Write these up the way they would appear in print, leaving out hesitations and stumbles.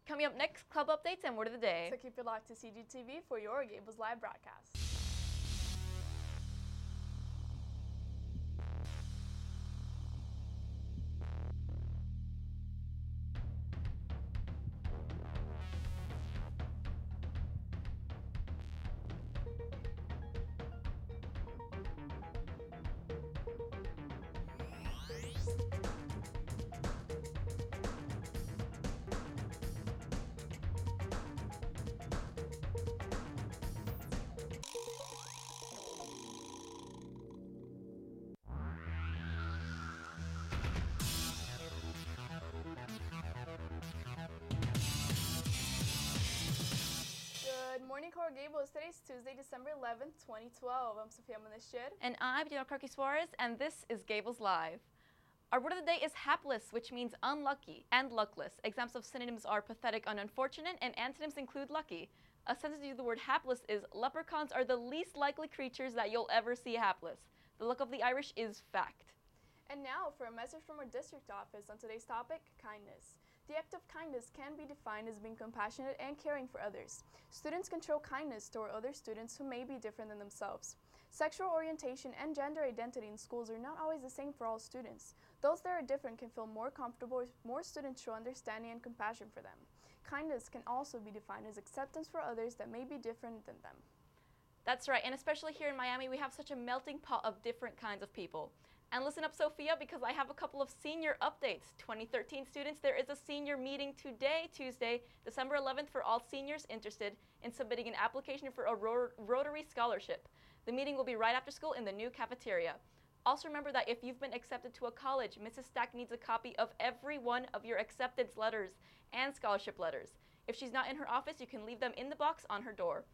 Coming up next, club updates and word of the day. So keep it locked to CGTV for your Gables Live broadcast. Good morning, Coral Gables. Today's Tuesday, December 11th, 2012. I'm Sophia Manishir. And I'm Diana Suarez, and this is Gables Live. Our word of the day is hapless, which means unlucky and luckless. Examples of synonyms are pathetic and unfortunate, and antonyms include lucky. A sentence using the word hapless is, leprechauns are the least likely creatures that you'll ever see hapless. The luck of the Irish is fact. And now for a message from our district office on today's topic, kindness. The act of kindness can be defined as being compassionate and caring for others. Students can show kindness toward other students who may be different than themselves. Sexual orientation and gender identity in schools are not always the same for all students. Those that are different can feel more comfortable if more students show understanding and compassion for them. Kindness can also be defined as acceptance for others that may be different than them. That's right, and especially here in Miami, we have such a melting pot of different kinds of people. And listen up, Sophia, because I have a couple of senior updates. 2013 students, there is a senior meeting today, Tuesday, December 11th, for all seniors interested in submitting an application for a Rotary Scholarship. The meeting will be right after school in the new cafeteria. Also remember that if you've been accepted to a college, Mrs. Stack needs a copy of every one of your acceptance letters and scholarship letters. If she's not in her office, you can leave them in the box on her door.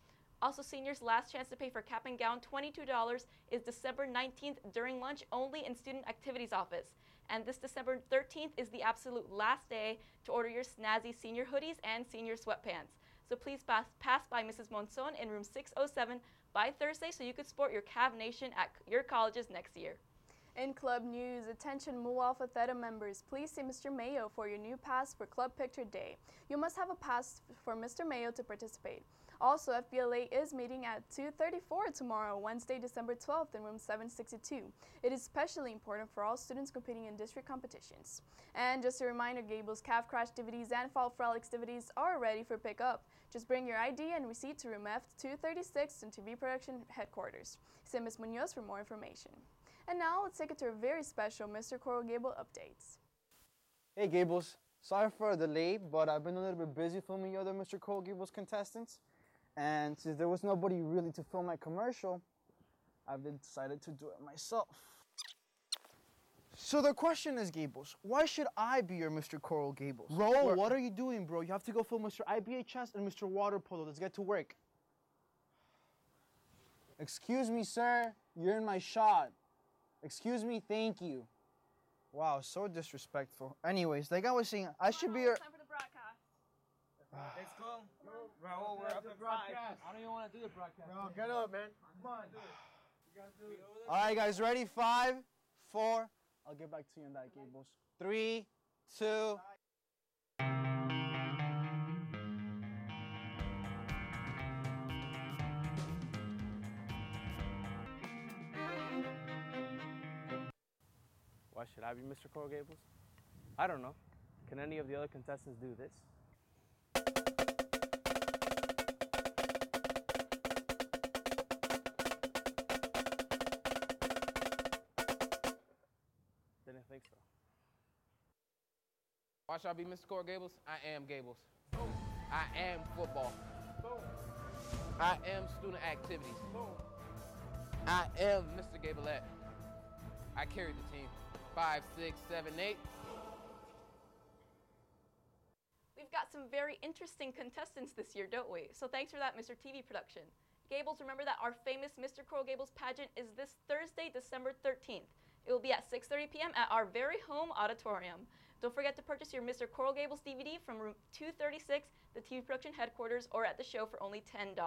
Also, seniors' last chance to pay for cap and gown, $22, is December 19th during lunch only in Student Activities Office. And this December 13th is the absolute last day to order your snazzy senior hoodies and senior sweatpants. So please pass by Mrs. Monzon in room 607 by Thursday so you could sport your Cav Nation at your colleges next year. In club news, attention Mu Alpha Theta members, please see Mr. Mayo for your new pass for Club Picture Day. You must have a pass for Mr. Mayo to participate. Also, FBLA is meeting at 2:34 tomorrow, Wednesday, December 12th in room 762. It is especially important for all students competing in district competitions. And just a reminder, Gables Calf Crash activities and Fall Frolic activities are ready for pickup. Just bring your ID and receipt to room F236 in TV Production Headquarters. See Ms. Munoz for more information. And now, let's take it to a very special Mr. Coral Gable updates. Hey Gables, sorry for the delay, but I've been a little bit busy filming the other Mr. Coral Gables contestants. And since there was nobody really to film my commercial, I've decided to do it myself. So the question is, Gables, why should I be your Mr. Coral Gables? Bro, what are you doing, bro? You have to go film Mr. IBHS and Mr. Water Polo. Let's get to work. Excuse me, sir. You're in my shot. Excuse me, thank you. Wow, so disrespectful. Anyways, like I was saying, I should be your... Time for the broadcast. Let's go. Raul, we're up to broadcast. I don't even want to do the broadcast. No, get up, man. Come on, do it. You gotta do it. All right, guys, ready? 5, 4. I'll get back to you in that, Gables. 3, 2. Why should I be Mr. Coral Gables? I don't know. Can any of the other contestants do this? Didn't think so. Why should I be Mr. Coral Gables? I am Gables. I am football. I am student activities. I am Mr. Gablette. I carried the team. 5, 6, 7, 8. We've got some very interesting contestants this year, don't we? So thanks for that, Mr. TV Production. Gables, remember that our famous Mr. Coral Gables pageant is this Thursday, December 13th. It will be at 6:30 p.m. at our very home auditorium. Don't forget to purchase your Mr. Coral Gables DVD from room 236, the TV Production Headquarters, or at the show for only $10.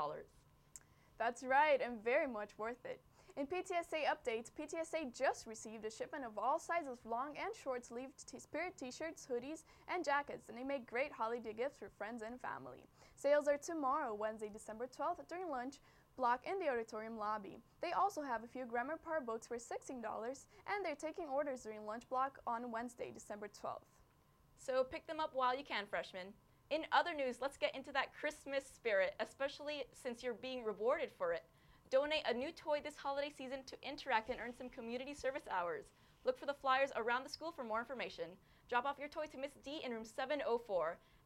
That's right, and very much worth it. In PTSA updates, PTSA just received a shipment of all sizes long and short sleeved spirit t-shirts, hoodies, and jackets, and they make great holiday gifts for friends and family. Sales are tomorrow, Wednesday, December 12th, during lunch block in the auditorium lobby. They also have a few grammar part books for $16, and they're taking orders during lunch block on Wednesday, December 12th. So pick them up while you can, freshmen. In other news, let's get into that Christmas spirit, especially since you're being rewarded for it. Donate a new toy this holiday season to interact and earn some community service hours. Look for the flyers around the school for more information. Drop off your toy to Miss D in room 704.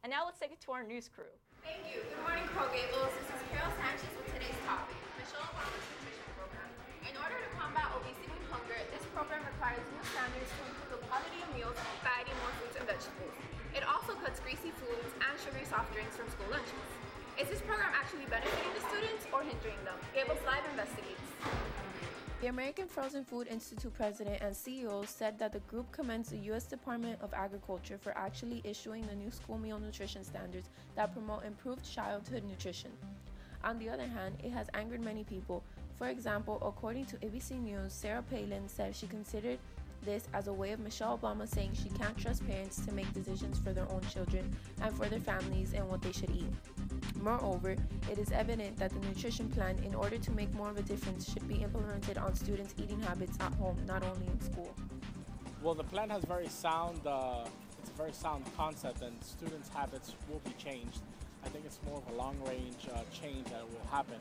And now let's take it to our news crew. Thank you. Good morning, Pro Gables. This is Carol Sanchez with today's topic, Michelle Obama's nutrition program. In order to combat obesity and hunger, this program requires new standards to improve the quality of meals by adding more fruits and vegetables. It also cuts greasy foods and sugary soft drinks from school lunches. Is this program actually benefiting the students or hindering them? Gables Live investigates. The American Frozen Food Institute president and CEO said that the group commends the U.S. Department of Agriculture for actually issuing the new school meal nutrition standards that promote improved childhood nutrition. On the other hand, it has angered many people. For example, according to ABC News, Sarah Palin said she considered this as a way of Michelle Obama saying she can't trust parents to make decisions for their own children and for their families and what they should eat. Moreover, it is evident that the nutrition plan, in order to make more of a difference, should be implemented on students' eating habits at home, not only in school. Well, the plan has it's a very sound concept, and students' habits will be changed. I think it's more of a long-range change that will happen,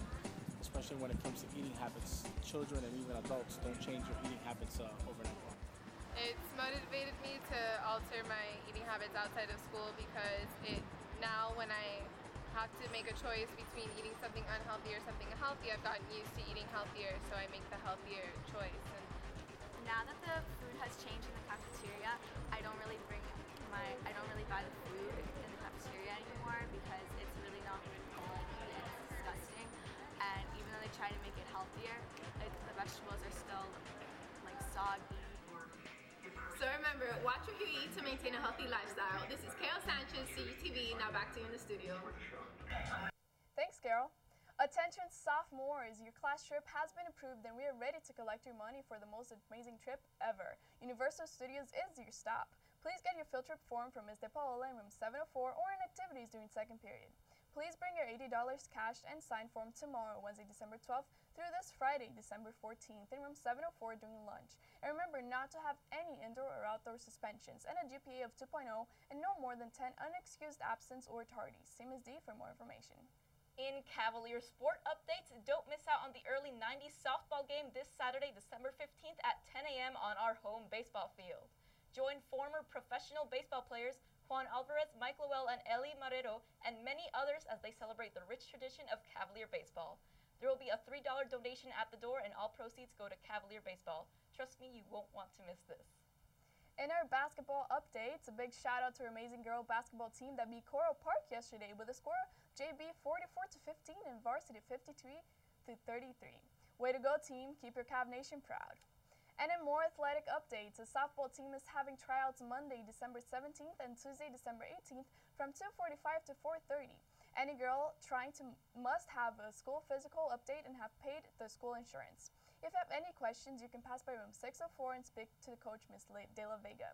especially when it comes to eating habits. Children and even adults don't change your eating habits overnight. It's motivated me to alter my eating habits outside of school because now when I have to make a choice between eating something unhealthy or something healthy, I've gotten used to eating healthier, so I make the healthier choice. And now that the food has changed in the cafeteria, I don't really buy the food in the cafeteria anymore because it's really not good and it's disgusting. And even though they try to make it healthier, the vegetables are still like soggy. So remember, watch what you eat to maintain a healthy lifestyle. This is Carol Sanchez, CUTV. Now back to you in the studio. Thanks, Carol. Attention sophomores, your class trip has been approved and we are ready to collect your money for the most amazing trip ever. Universal Studios is your stop. Please get your field trip form from Ms. De Paola in room 704 or in activities during second period. Please bring your $80 cash and sign form tomorrow, Wednesday, December 12th, through this Friday, December 14th, in room 704 during lunch. And remember not to have any indoor or outdoor suspensions and a GPA of 2.0 and no more than 10 unexcused absence or tardies. See Ms. D for more information. In Cavalier Sport updates, don't miss out on the early 90s softball game this Saturday, December 15th at 10 a.m. on our home baseball field. Join former professional baseball players Juan Alvarez, Mike Lowell, and Eli Marrero, and many others as they celebrate the rich tradition of Cavalier baseball. There will be a $3 donation at the door, and all proceeds go to Cavalier baseball. Trust me, you won't want to miss this. In our basketball updates, a big shout out to our amazing girl basketball team that beat Coral Park yesterday with a score of JB 44-15 and varsity 53-33. Way to go, team. Keep your Cav Nation proud. And in more athletic updates, the softball team is having tryouts Monday, December 17th and Tuesday, December 18th from 2:45 to 4:30. Any girl trying to must have a school physical update and have paid the school insurance. If you have any questions, you can pass by room 604 and speak to the coach, Ms. De La Vega.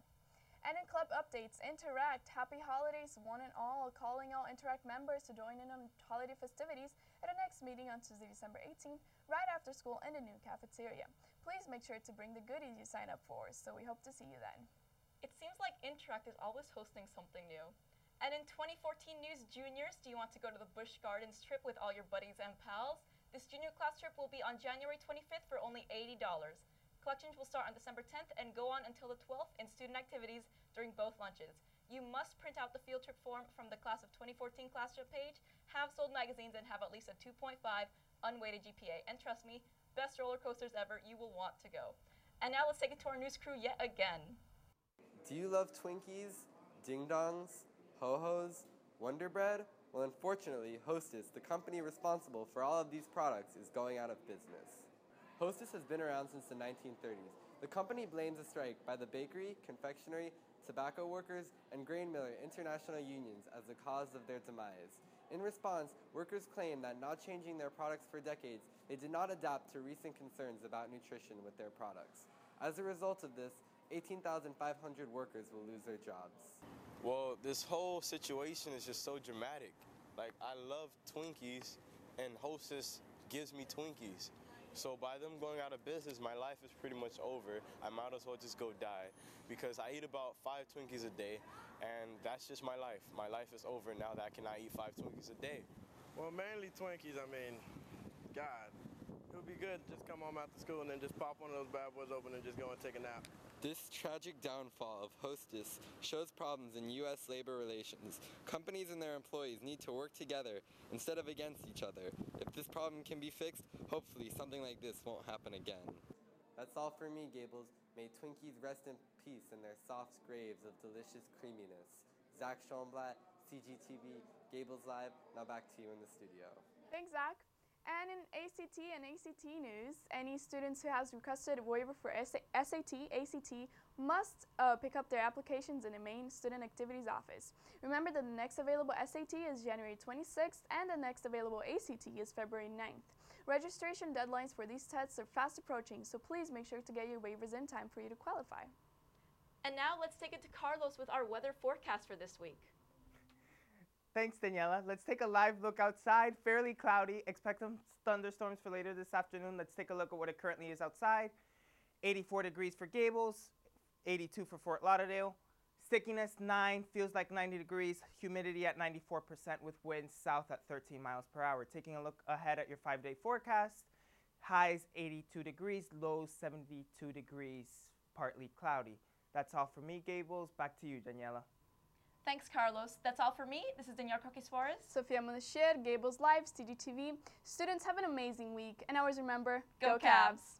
And in club updates, Interact, happy holidays one and all, calling all Interact members to join in on holiday festivities at our next meeting on Tuesday, December 18th, right after school in the new cafeteria. Please make sure to bring the goodies you sign up for, so we hope to see you then. It seems like Interact is always hosting something new. And in 2014 news, juniors, do you want to go to the Busch Gardens trip with all your buddies and pals? This junior class trip will be on January 25th for only $80. Collections will start on December 10th and go on until the 12th in student activities during both lunches. You must print out the field trip form from the class of 2014 class trip page, have sold magazines, and have at least a 2.5 unweighted GPA. And trust me, best roller coasters ever, you will want to go. And now let's take it to our news crew yet again. Do you love Twinkies, Ding Dongs, Ho-Hos, Wonder Bread? Well, unfortunately, Hostess, the company responsible for all of these products, is going out of business. Hostess has been around since the 1930s. The company blames a strike by the bakery, confectionery, tobacco workers, and grain miller international unions as the cause of their demise. In response, workers claim that not changing their products for decades, they did not adapt to recent concerns about nutrition with their products. As a result of this, 18,500 workers will lose their jobs. Well, this whole situation is just so dramatic. Like, I love Twinkies, and Hostess gives me Twinkies. So by them going out of business, my life is pretty much over. I might as well just go die, because I eat about 5 Twinkies a day, and that's just my life. My life is over now that I cannot eat 5 Twinkies a day. Well, mainly Twinkies. I mean, God, it would be good to just come home after school and then just pop one of those bad boys open and just go and take a nap. This tragic downfall of Hostess shows problems in U.S. labor relations. Companies and their employees need to work together instead of against each other. If this problem can be fixed, hopefully something like this won't happen again. That's all for me, Gables. May Twinkies rest in peace in their soft graves of delicious creaminess. Zach Schoenblatt, CGTV, Gables Live. Now back to you in the studio. Thanks, Zach. And in ACT and ACT news, any students who has requested a waiver for SAT, ACT must pick up their applications in the main student activities office. Remember that the next available SAT is January 26th and the next available ACT is February 9th. Registration deadlines for these tests are fast approaching, so please make sure to get your waivers in time for you to qualify. And now let's take it to Carlos with our weather forecast for this week. Thanks, Daniela. Let's take a live look outside. Fairly cloudy. Expect some thunderstorms for later this afternoon. Let's take a look at what it currently is outside. 84 degrees for Gables, 82 for Fort Lauderdale. Stickiness 9, feels like 90 degrees. Humidity at 94% with winds south at 13 miles per hour. Taking a look ahead at your 5-day forecast. Highs 82 degrees, lows 72 degrees, partly cloudy. That's all for me, Gables. Back to you, Daniela. Thanks, Carlos. That's all for me. This is Danielle Coque-Suarez. Sofia Monashir, Gables Live, CGTV. Students, have an amazing week. And always remember, Go Cavs!